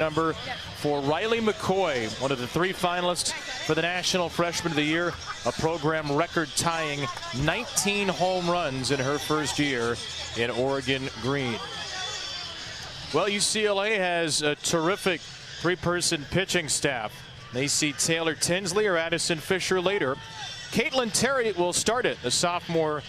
number for Riley McCoy, one of the 3 finalists for the National Freshman of the Year, a program record-tying 19 home runs in her first year in Oregon Green. Well, UCLA has a terrific 3-person pitching staff. They see Taylor Tinsley or Addison Fisher later. Caitlin Terry will start it, the sophomore,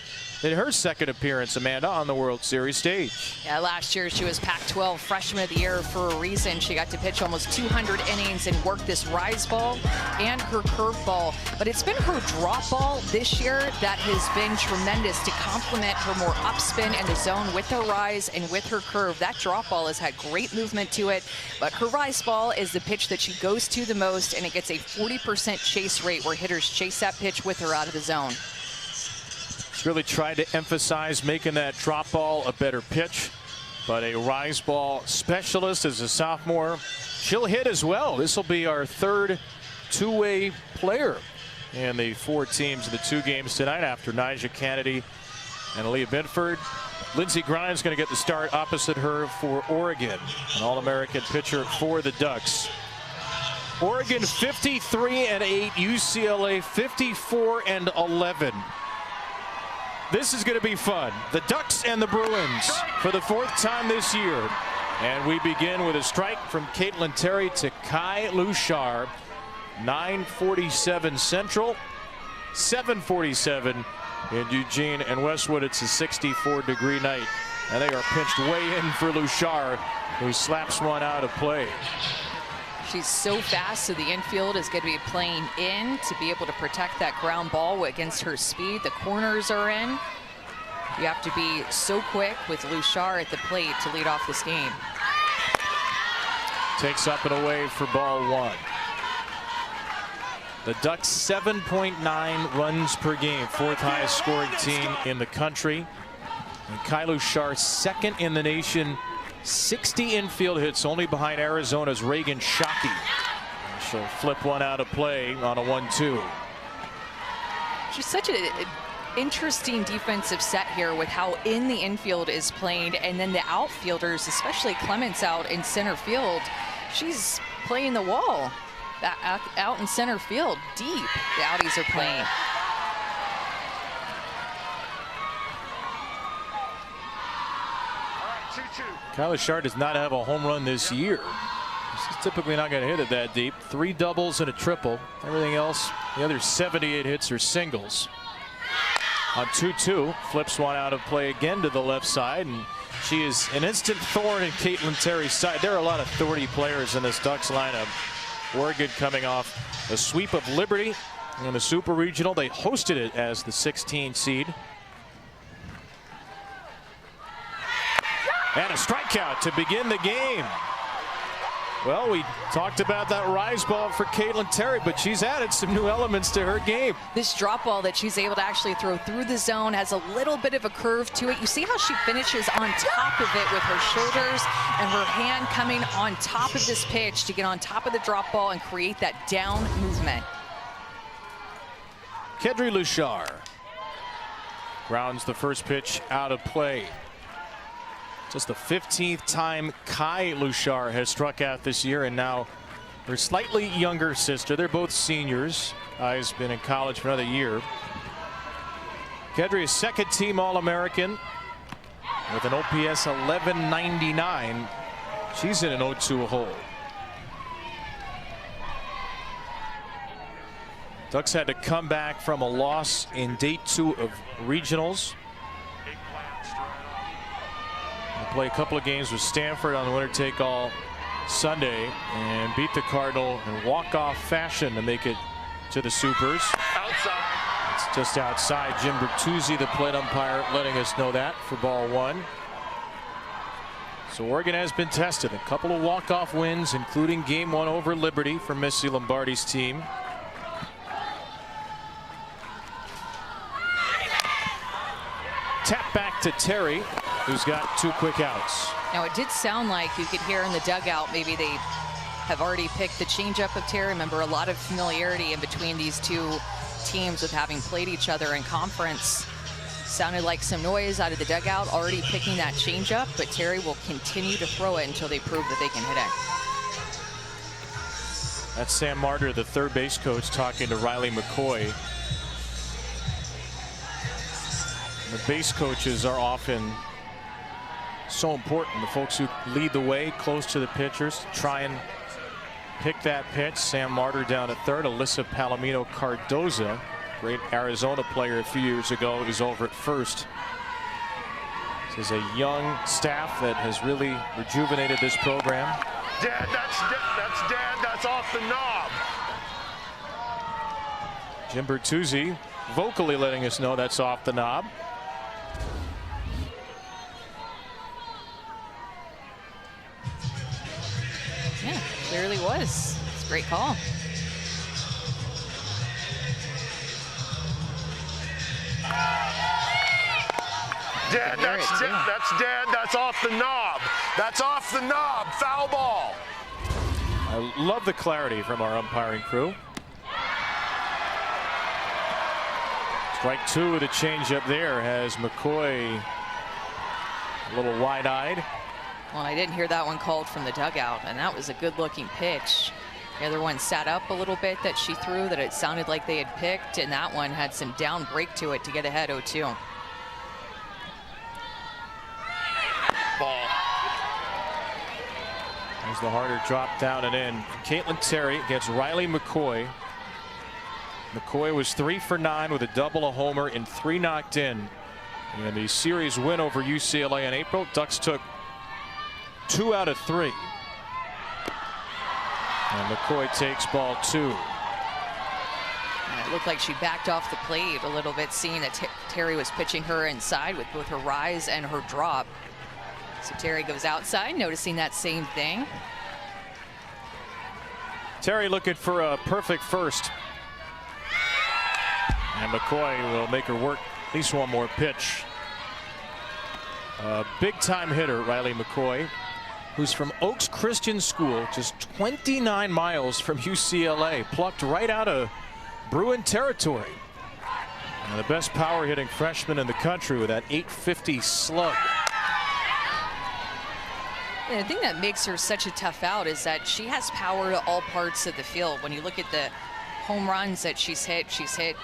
in her second appearance, Amanda, on the World Series stage. Yeah, last year she was Pac-12 Freshman of the Year for a reason. She got to pitch almost 200 innings and work this rise ball and her curveball. But it's been her drop ball this year that has been tremendous to complement her more upspin in the zone with her rise and with her curve. That drop ball has had great movement to it, but her rise ball is the pitch that she goes to the most, and it gets a 40% chase rate where hitters chase that pitch with her out of the zone. Really tried to emphasize making that drop ball a better pitch, but a rise ball specialist as a sophomore. She'll hit as well. This will be our third two-way player in the 4 teams of the 2 games tonight after Nyjah Kennedy and Aaliyah Binford. Lindsey Grimes going to get the start opposite her for Oregon, an All-American pitcher for the Ducks. Oregon 53-8, UCLA 54-11. This is going to be fun. The Ducks and the Bruins for the 4th time this year. And we begin with a strike from Caitlin Terry to Kai Lushar. 9:47 Central, 7:47 in Eugene and Westwood. It's a 64-degree night. And they are pinched way in for Lushar, who slaps one out of play. She's so fast, so the infield is going to be playing in to be able to protect that ground ball against her speed. The corners are in. You have to be so quick with Lushar at the plate to lead off this game. Takes up and away for ball 1. The Ducks 7.9 runs per game, 4th highest scoring team in the country. And Kai Lushar 2nd in the nation. 60 infield hits, only behind Arizona's Reagan Shockey. She'll flip one out of play on a 1-2. She's such an interesting defensive set here with how in the infield is played, and then the outfielders, especially Clements out in center field. She's playing the wall out in center field deep. The outies are playing. Kai Lushar does not have a home run this year. She's typically not going to hit it that deep. 3 doubles and a triple. Everything else, the other 78 hits are singles. On 2-2, flips one out of play again to the left side, and she is an instant thorn in Caitlin Terry's side. There are a lot of 30 players in this Ducks lineup. Oregon coming off a sweep of Liberty in the Super Regional. They hosted it as the 16 seed. And a strikeout to begin the game. Well, we talked about that rise ball for Caitlin Terry, but she's added some new elements to her game. This drop ball that she's able to actually throw through the zone has a little bit of a curve to it. You see how she finishes on top of it with her shoulders and her hand coming on top of this pitch to get on top of the drop ball and create that down movement. Kedri Lushar grounds the first pitch out of play. Just the 15th time Kai Lushar has struck out this year, and now her slightly younger sister. They're both seniors. Kai's been in college for another year. Kedri is 2nd team All-American with an OPS 1199. She's in an 0-2 hole. Ducks had to come back from a loss in day 2 of regionals. Play a couple of games with Stanford on the winner-take-all Sunday and beat the Cardinal in walk-off fashion to make it to the Supers. Outside. It's just outside. Jim Bertuzzi, the plate umpire, letting us know that for ball 1. So Oregon has been tested. A couple of walk-off wins, including game 1 over Liberty for Missy Lombardi's team. Tap back to Terry, who's got 2 quick outs. Now, it did sound like you could hear in the dugout maybe they have already picked the changeup of Terry. Remember, a lot of familiarity in between these 2 teams with having played each other in conference. Sounded like some noise out of the dugout, already picking that changeup, but Terry will continue to throw it until they prove that they can hit it. That's Sam Marder, the third base coach, talking to Riley McCoy. The base coaches are often so important. The folks who lead the way close to the pitchers, try and pick that pitch. Sam Marder down at third. Alyssa Palomino Cardoza, great Arizona player a few years ago, is over at first. This is a young staff that has really rejuvenated this program. Dad, that's off the knob. Jim Bertuzzi vocally letting us know that's off the knob. Yeah, clearly was. It's a great call. Dad, that's off the knob. That's off the knob. Foul ball. I love the clarity from our umpiring crew. Strike two with a changeup there has McCoy a little wide-eyed. Well, I didn't hear that one called from the dugout, and that was a good-looking pitch. The other one sat up a little bit that she threw that it sounded like they had picked, and that one had some down break to it to get ahead 0-2. Ball. There's the harder drop down and in. Caitlin Terry against Riley McCoy. McCoy was 3 for 9 with a double, a homer, and 3 knocked in. In the series win over UCLA in April, Ducks took 2 out of 3. And McCoy takes ball 2. And it looked like she backed off the plate a little bit, seeing that Terry was pitching her inside with both her rise and her drop. So Terry goes outside, noticing that same thing. Terry looking for a perfect first. And McCoy will make her work at least one more pitch. A big-time hitter, Riley McCoy, who's from Oaks Christian School, just 29 miles from UCLA, plucked right out of Bruin territory. And the best power-hitting freshman in the country with that .850 slug. And the thing that makes her such a tough out is that she has power to all parts of the field. When you look at the home runs that she's hit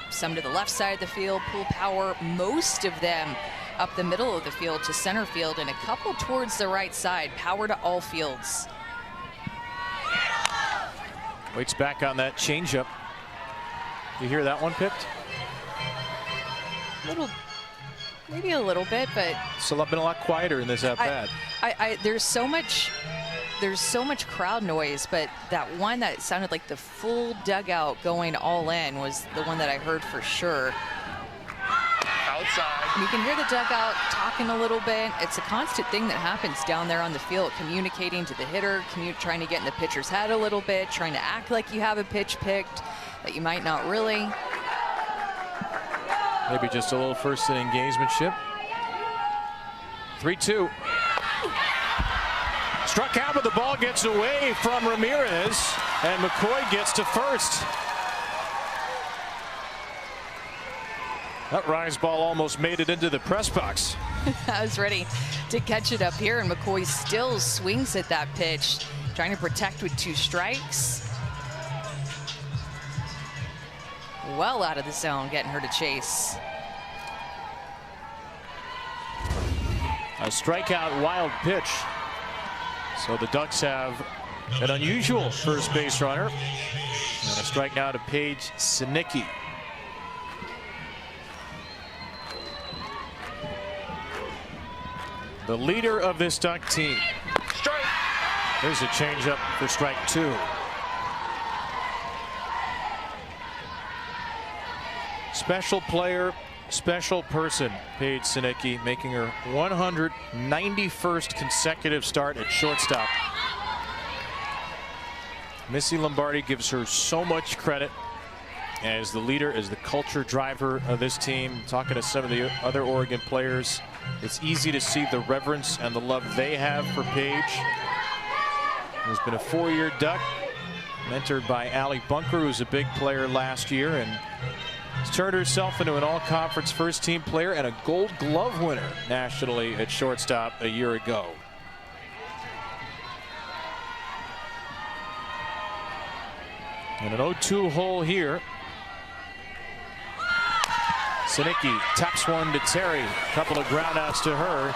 some to the left side of the field, pull power, most of them up the middle of the field to center field, and a couple towards the right side. Power to all fields. Waits back on that changeup. You hear that one picked? Maybe a little bit, but So I've been a lot quieter in this at bat. there's so much crowd noise, but that one that sounded like the full dugout going all in was the one that I heard for sure. Outside. You can hear the dugout talking a little bit. It's a constant thing that happens down there on the field, communicating to the hitter, trying to get in the pitcher's head a little bit, trying to act like you have a pitch picked that you might not really. Maybe just a little first inning gamesmanship. 3-2. Struck out, but the ball gets away from Ramirez, and McCoy gets to first. That rise ball almost made it into the press box. I was ready to catch it up here, and McCoy still swings at that pitch, trying to protect with 2 strikes. Well out of the zone, getting her to chase. A strikeout wild pitch. So the Ducks have an unusual first base runner. And a strike now to Paige Sinicki. The leader of this Duck team. Strike. There's a changeup for strike 2. Special player, special person, Paige Sinicki, making her 191st consecutive start at shortstop. Missy Lombardi gives her so much credit as the leader, as the culture driver of this team. Talking to some of the other Oregon players, it's easy to see the reverence and the love they have for Paige, who's been a 4-year Duck, mentored by Allie Bunker, who's a big player last year, and has turned herself into an all-conference first-team player and a Gold Glove winner nationally at shortstop a year ago. And an 0-2 hole here. Sinicki taps one to Terry. A couple of groundouts to her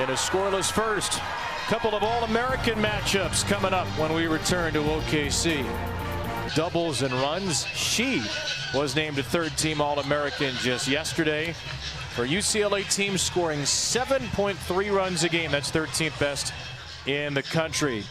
in a scoreless first. Couple of All-American matchups coming up when we return to OKC. Doubles and runs. She was named a third-team All-American just yesterday. Her UCLA team scoring 7.3 runs a game. That's 13th best in the country.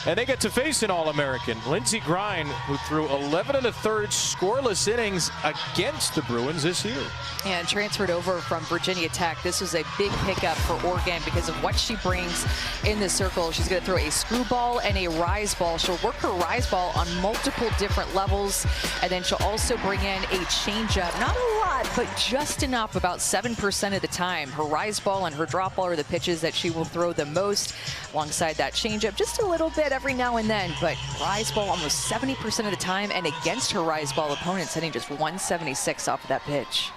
And they get to face an All-American, Lindsey Grine, who threw 11 1/3 scoreless innings against the Bruins this year. And transferred over from Virginia Tech. This was a big pickup for Oregon because of what she brings in the circle. She's going to throw a screwball and a rise ball. She'll work her rise ball on multiple different levels. And then she'll also bring in a changeup. Not a lot, but just enough, about 7% of the time. Her rise ball and her drop ball are the pitches that she will throw the most. Alongside that changeup, just a little bit every now and then, but rise ball almost 70% of the time, and against her rise ball opponents hitting just 176 off of that pitch.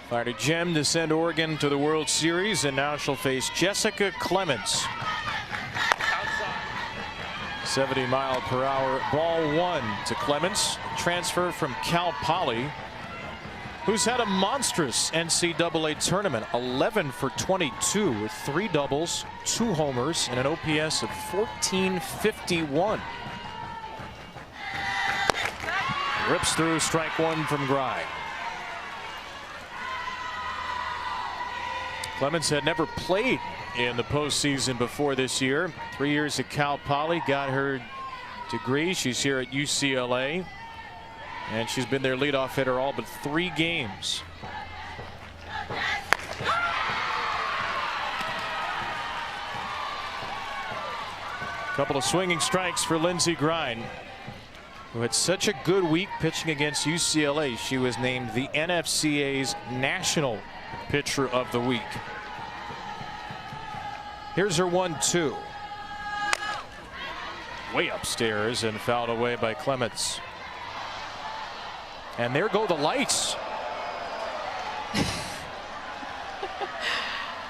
Fired a gem to send Oregon to the World Series, and now she'll face Jessica Clements. 70-mile-per-hour ball one to Clements, transfer from Cal Poly, who's had a monstrous NCAA tournament. 11 for 22 with 3 doubles, 2 homers, and an OPS of 1451. Rips through, strike one from Grine. Clements had never played in the postseason before this year. 3 years at Cal Poly, got her degree. She's here at UCLA. And she's been their leadoff hitter all but 3 games. Couple of swinging strikes for Lindsey Grine, who had such a good week pitching against UCLA. She was named the NFCA's National Pitcher of the Week. Here's her 1-2. Way upstairs and fouled away by Clements. And there go the lights.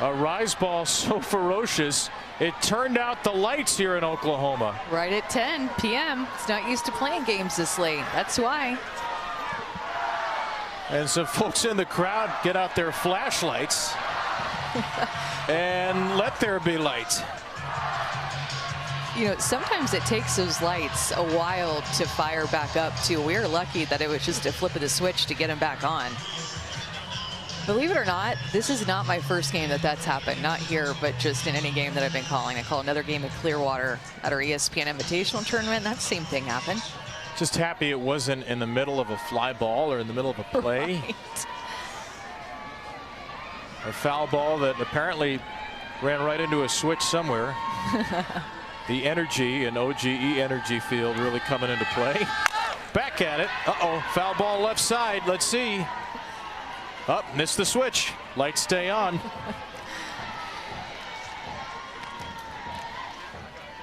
A rise ball so ferocious, it turned out the lights here in Oklahoma. Right at 10 p.m. It's not used to playing games this late. That's why. And some folks in the crowd get out their flashlights and let there be light. You know, sometimes it takes those lights a while to fire back up too. We are lucky that it was just a flip of the switch to get them back on. Believe it or not, this is not my first game that's happened. Not here, but just in any game that I've been calling. I call another game at Clearwater at our ESPN Invitational Tournament. That same thing happened. Just happy it wasn't in the middle of a fly ball or in the middle of a play. Right. A foul ball that apparently ran right into a switch somewhere. The energy and OGE energy field really coming into play. Back at it. Uh-oh, foul ball left side. Let's see. Up, missed the switch. Lights stay on.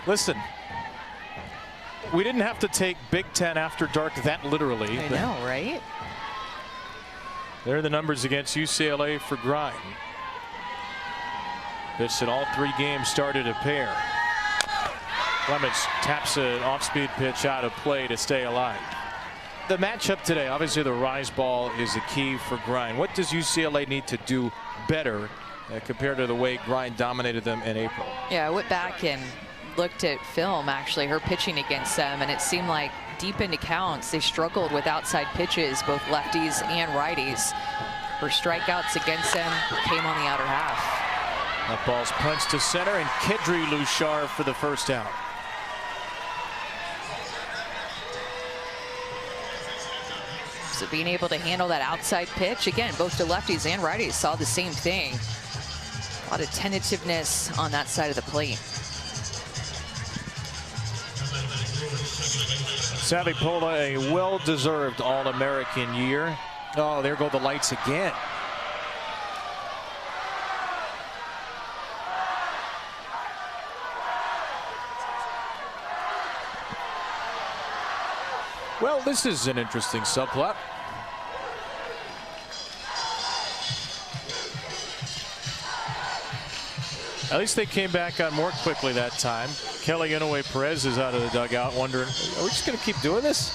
Listen, we didn't have to take Big Ten After Dark that literally. I know, right? There are the numbers against UCLA for Grine. Pitched in all 3 games, started a pair. Clements taps an off-speed pitch out of play to stay alive. The matchup today, obviously the rise ball is the key for Grine. What does UCLA need to do better compared to the way Grine dominated them in April? Yeah, I went back and looked at film, actually, her pitching against them, and it seemed like deep into counts, they struggled with outside pitches, both lefties and righties. Her strikeouts against them came on the outer half. That ball's punched to center, and Kedri Luchar for the first out. So being able to handle that outside pitch, again, both the lefties and righties saw the same thing. A lot of tentativeness on that side of the plate. Savipola, a well-deserved All-American year. Oh, there go the lights again. Well, this is an interesting subplot. At least they came back on more quickly that time. Kelly Inouye Perez is out of the dugout wondering, are we just going to keep doing this?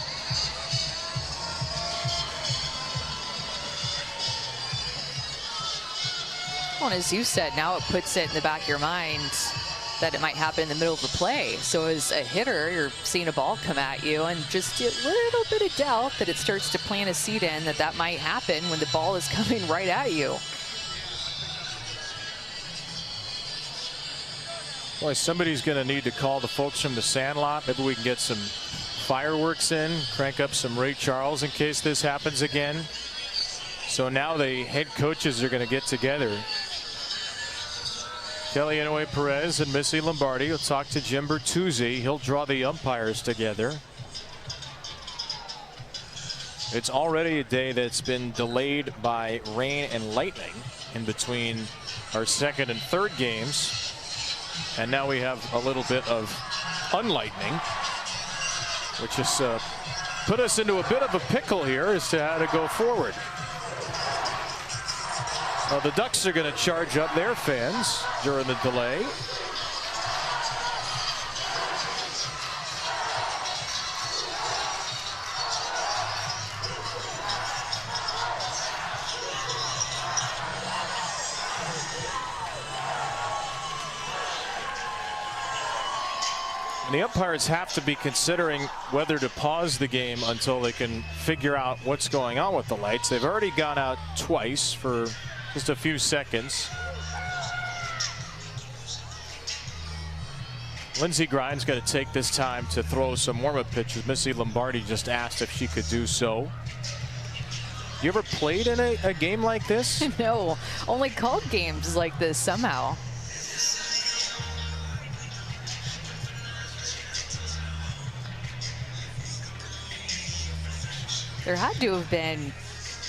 Well, as you said, now it puts it in the back of your mind that it might happen in the middle of the play. So as a hitter, you're seeing a ball come at you and just a little bit of doubt that it starts to plant a seed in that might happen when the ball is coming right at you. Boy, somebody's going to need to call the folks from the Sandlot. Maybe we can get some fireworks in, crank up some Ray Charles in case this happens again. So now the head coaches are going to get together. Kelly Inouye Perez and Missy Lombardi will talk to Jim Bertuzzi. He'll draw the umpires together. It's already a day that's been delayed by rain and lightning in between our second and third games. And now we have a little bit of unlightning, which has put us into a bit of a pickle here as to how to go forward. Well, the Ducks are going to charge up their fans during the delay. And the umpires have to be considering whether to pause the game until they can figure out what's going on with the lights. They've already gone out twice for just a few seconds. Lindsey Grind's got to take this time to throw some warm-up pitches. Missy Lombardi just asked if she could do so. You ever played in a game like this? No, only called games like this somehow. There had to have been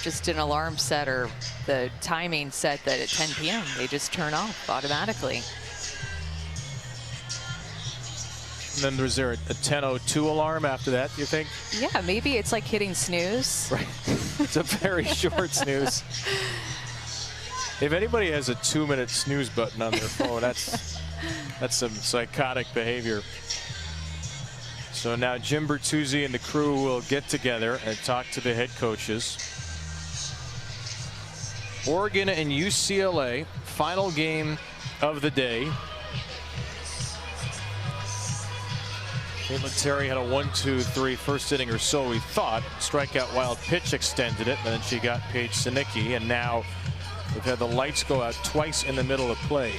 just an alarm set or the timing set that at 10 p.m. they just turn off automatically. And then was there a 10:02 alarm after that, you think? Yeah, maybe it's like hitting snooze. Right. It's a very short snooze. If anybody has a 2-minute snooze button on their phone, that's some psychotic behavior. So now Jim Bertuzzi and the crew will get together and talk to the head coaches. Oregon and UCLA, final game of the day. Caitlin Terry had a 1-2-3 first inning or so, we thought. Strikeout wild pitch extended it, and then she got Paige Sinicki, and now we've had the lights go out twice in the middle of play.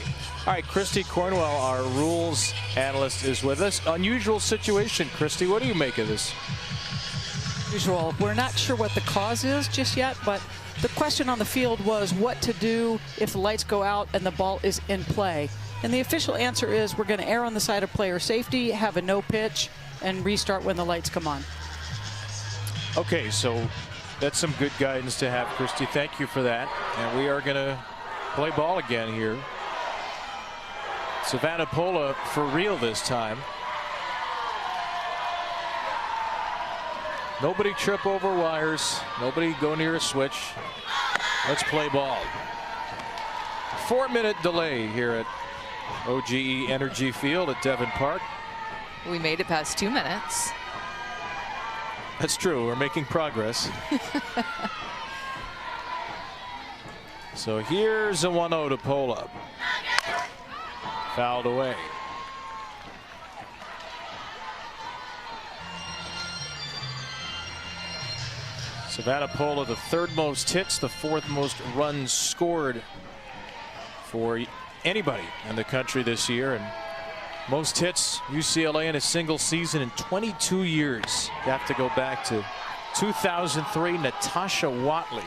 All right, Christy Cornwell, our rules analyst, is with us. Unusual situation, Christy. What do you make of this? Usual. We're not sure what the cause is just yet, but the question on the field was what to do if the lights go out and the ball is in play. And the official answer is we're going to err on the side of player safety, have a no pitch, and restart when the lights come on. Okay, so that's some good guidance to have, Christy. Thank you for that. And we are going to play ball again here. Savannah Pola for real this time. Nobody trip over wires. Nobody go near a switch. Let's play ball. 4-minute delay here at OGE Energy Field at Devon Park. We made it past 2 minutes. That's true. We're making progress. So here's a 1-0 to Pola. Fouled away. Savannah Pola, the third most hits, the fourth most runs scored for anybody in the country this year, and most hits UCLA in a single season in 22 years. You have to go back to 2003, Natasha Watley.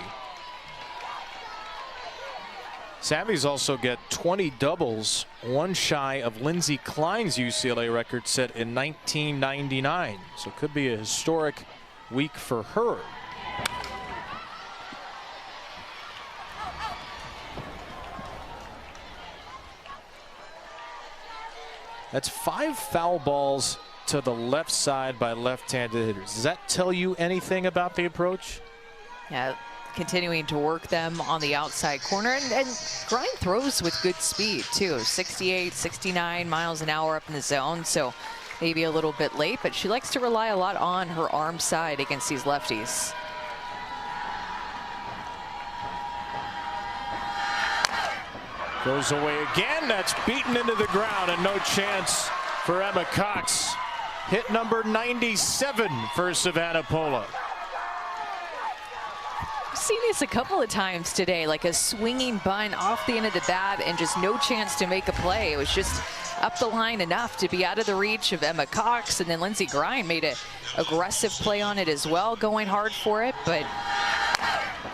Savvy's also got 20 doubles, one shy of Lindsey Klein's UCLA record set in 1999. So it could be a historic week for her. That's 5 foul balls to the left side by left-handed hitters. Does that tell you anything about the approach? Yeah, continuing to work them on the outside corner. And Grind throws with good speed, too. 68, 69 miles an hour up in the zone, so maybe a little bit late, but she likes to rely a lot on her arm side against these lefties. Goes away again. That's beaten into the ground, and no chance for Emma Cox. Hit number 97 for Savannah Pola. I've seen this a couple of times today, like a swinging bunt off the end of the bat and just no chance to make a play. It was just up the line enough to be out of the reach of Emma Cox, and then Lindsey Grind made an aggressive play on it as well, going hard for it, but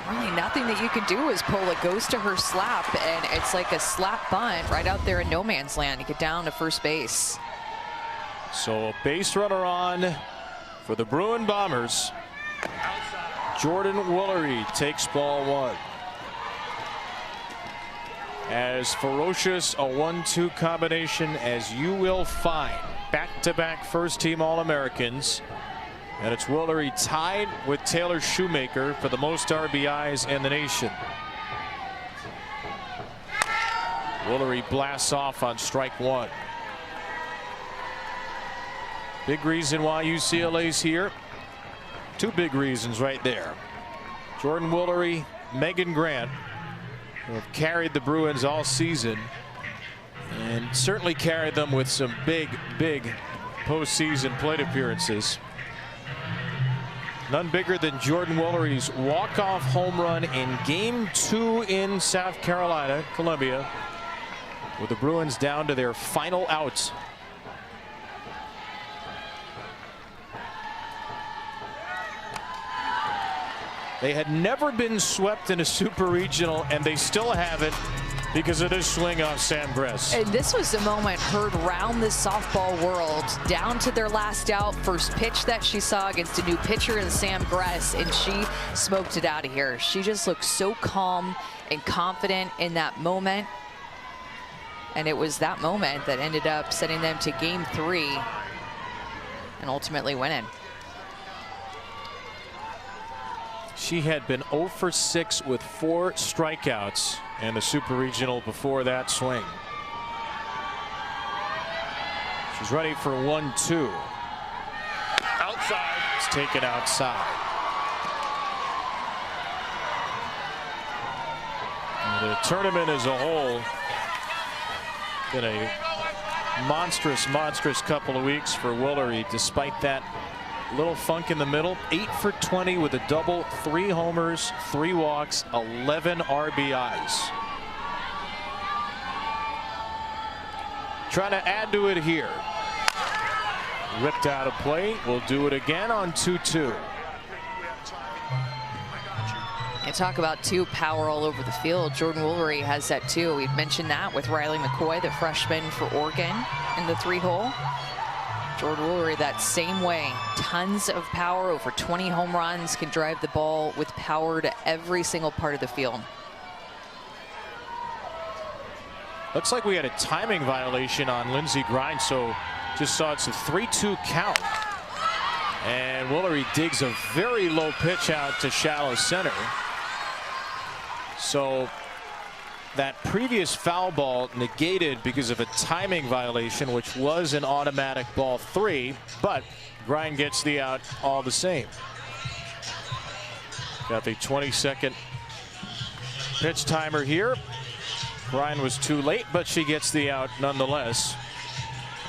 really nothing that you can do as Pola goes to her slap, and it's like a slap bunt right out there in no man's land to get down to first base. So a base runner on for the Bruin Bombers. Jordan Woolery takes ball one. As ferocious a 1-2 combination as you will find. Back-to-back first-team All-Americans. And it's Woolery tied with Taylor Shoemaker for the most RBIs in the nation. Woolery blasts off on strike one. Big reason why UCLA's here. Two big reasons right there. Jordan Woolery, Megan Grant, who have carried the Bruins all season and certainly carried them with some big postseason plate appearances. None bigger than Jordan Woolery's walk-off home run in Game 2 in South Carolina, Columbia, with the Bruins down to their final out. They had never been swept in a super regional, and they still haven't because of this swing off Sam Gress. And this was the moment heard round the softball world, down to their last out, first pitch that she saw against a new pitcher in Sam Gress, and she smoked it out of here. She just looked so calm and confident in that moment. And it was that moment that ended up sending them to Game 3 and ultimately winning. She had been 0 for 6 with 4 strikeouts in the Super Regional before that swing. She's ready for 1-2. Outside. It's taken outside. And the tournament as a whole been a monstrous couple of weeks for Woolery, despite that little funk in the middle. 8 for 20 with a double, 3 homers, 3 walks, 11 RBIs. Trying to add to it here. Ripped out of play. We'll do it again on 2-2. And talk about power all over the field. Jordan Woolery has that too. We've mentioned that with Riley McCoy, the freshman for Oregon, in the 3-hole. Jordan Woolery that same way. Tons of power, over 20 home runs, can drive the ball with power to every single part of the field. Looks like we had a timing violation on Lindsey Grind, so just saw it's a 3-2 count. And Woolery digs a very low pitch out to shallow center. So that previous foul ball negated because of a timing violation, which was an automatic ball 3, but Grind gets the out all the same. Got the 22nd pitch timer here. Grind was too late, but she gets the out nonetheless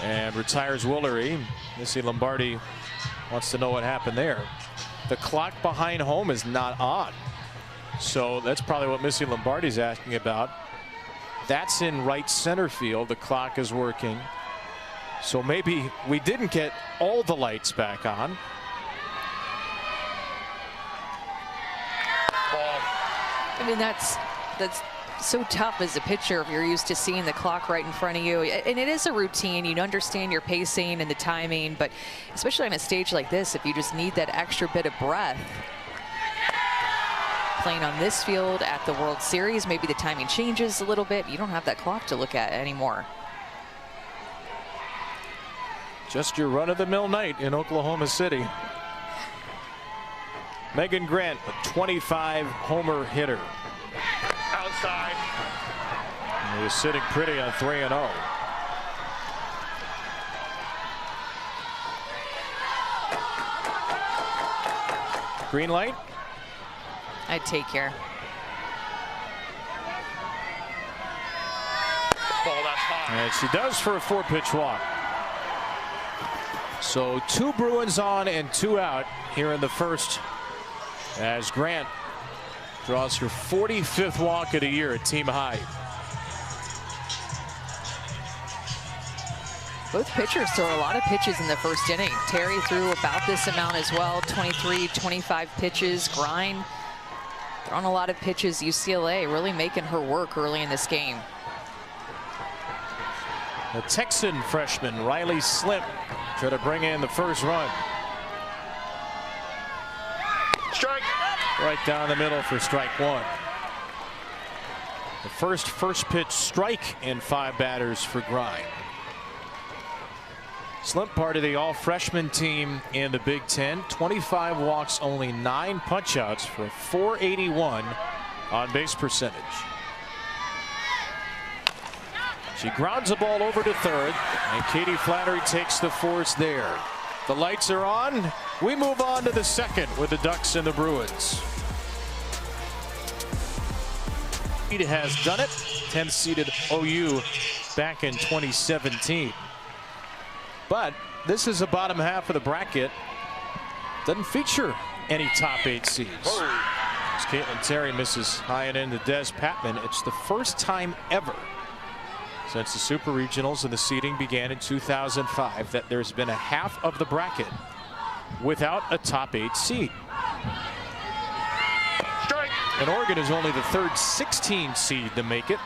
and retires Woolery. Missy Lombardi wants to know what happened there. The clock behind home is not on. So that's probably what Missy Lombardi's asking about. That's in right center field. The clock is working. So maybe we didn't get all the lights back on. I mean, that's so tough as a pitcher if you're used to seeing the clock right in front of you. And it is a routine. You understand your pacing and the timing, but especially on a stage like this, if you just need that extra bit of breath. Playing on this field at the World Series, maybe the timing changes a little bit. You don't have that clock to look at anymore. Just your run-of-the-mill night in Oklahoma City. Megan Grant, a 25 homer hitter. Outside. And he is sitting pretty on 3-0. Green light. I'd take care. Ball that's high. And she does for a 4-pitch walk. So 2 Bruins on and 2 out here in the first, as Grant draws her 45th walk of the year at team high. Both pitchers throw a lot of pitches in the first inning. Terry threw about this amount as well, 23, 25 pitches. Grind throwing a lot of pitches. UCLA really making her work early in this game. The Texan freshman Riley Slimp try to bring in the first run. Strike. Right down the middle for strike 1. The first pitch strike in 5 batters for Grind. Slimp part of the all-freshman team in the Big Ten. 25 walks, only 9 punch-outs for a .481 on-base percentage. She grounds the ball over to third, and Katie Flannery takes the force there. The lights are on. We move on to the second with the Ducks and the Bruins. It has done it. 10th seeded OU back in 2017. But this is the bottom half of the bracket. Doesn't feature any top 8 seeds. As Caitlin Terry misses high and into Des Patman. It's the first time ever since the Super Regionals and the seeding began in 2005 that there's been a half of the bracket without a top 8 seed. Strike. And Oregon is only the third 16 seed to make it.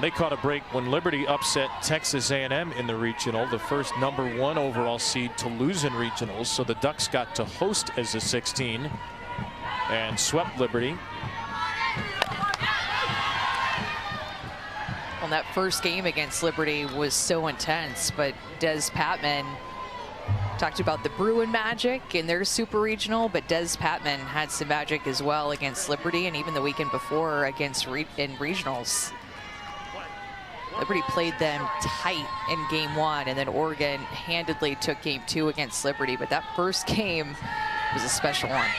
They caught a break when Liberty upset Texas A&M in the regional, the first #1 overall seed to lose in regionals. So the Ducks got to host as a 16 and swept Liberty. Well, that first game against Liberty was so intense, but Des Patman talked about the Bruin magic in their super regional, but Des Patman had some magic as well against Liberty, and even the weekend before against in regionals. Liberty played them tight in game 1, and then Oregon handedly took game 2 against Liberty, but that first game was a special one.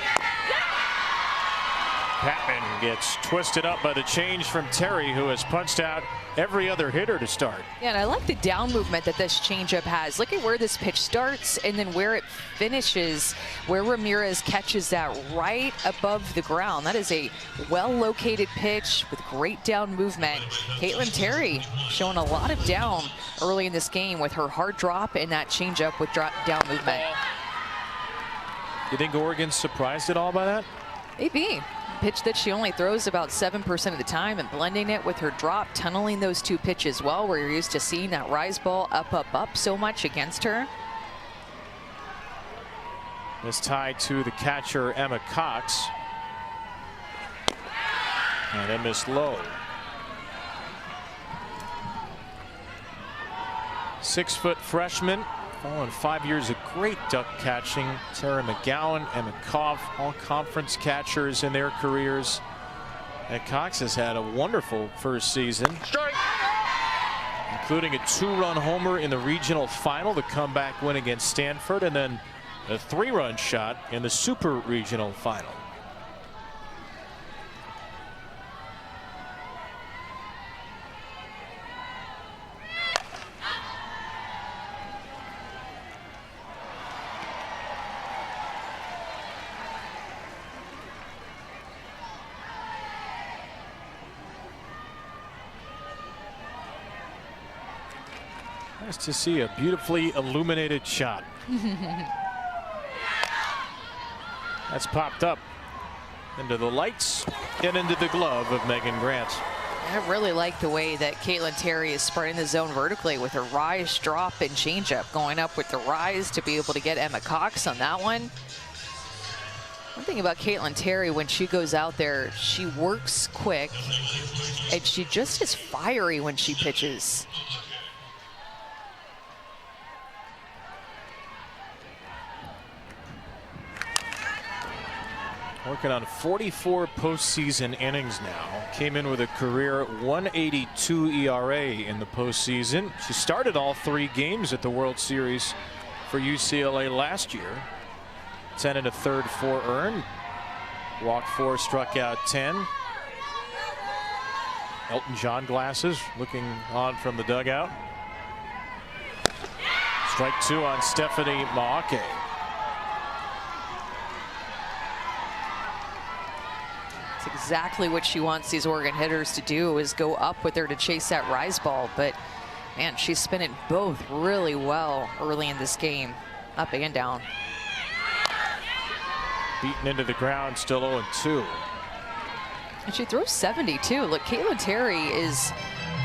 Patman gets twisted up by the change from Terry, who has punched out every other hitter to start. Yeah, and I like the down movement that this changeup has. Look at where this pitch starts and then where it finishes, where Ramirez catches that right above the ground. That is a well-located pitch with great down movement. Caitlin Terry showing a lot of down early in this game with her hard drop and that changeup with down movement. You think Oregon's surprised at all by that? Maybe. Pitch that she only throws about 7% of the time, and blending it with her drop, tunneling those 2 pitches well, where you're used to seeing that rise ball up, up, up so much against her. This tied to the catcher, Emma Cox. And they missed low. 6-foot freshman, following 5 years of great duck catching. Tara McGowan, Emma Koff, all conference catchers in their careers. And Cox has had a wonderful first season, Strike. including a 2-run homer in the regional final, the comeback win against Stanford, and then a 3-run shot in the super regional final. Nice to see a beautifully illuminated shot. That's popped up into the lights and into the glove of Megan Grant. I really like the way that Caitlin Terry is spreading the zone vertically with her rise, drop, and changeup, going up with the rise to be able to get Emma Cox on that one. One thing about Caitlin Terry, when she goes out there, she works quick, and she just is fiery when she pitches. Working on 44 postseason innings now. Came in with a career 1.82 ERA in the postseason. She started all 3 games at the World Series for UCLA last year. 10 1/3, 4 earned. Walked 4, struck out 10. Elton John glasses, looking on from the dugout. Strike 2 on Stephanie Maake. It's exactly what she wants these Oregon hitters to do, is go up with her to chase that rise ball. But man, she's spinning both really well early in this game, up and down. Beaten into the ground, still 0-2. And she throws 72. Look, Caitlin Terry is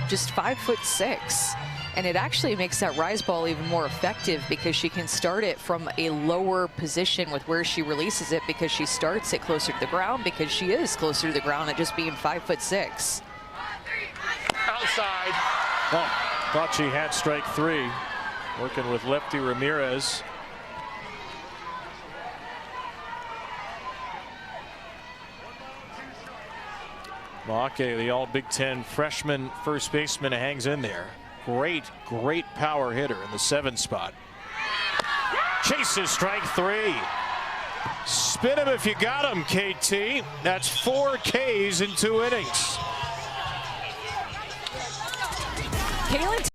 just 5'6", and it actually makes that rise ball even more effective because she can start it from a lower position with where she releases it, because she starts it closer to the ground, because she is closer to the ground at just being 5'6". Outside. Oh, thought she had strike 3. Working with lefty Ramirez. Maake, the all Big Ten freshman first baseman, hangs in there. Great power hitter in the 7 spot. Chases strike 3. Spin him if you got him, KT. That's 4 Ks in 2 innings. Caitlin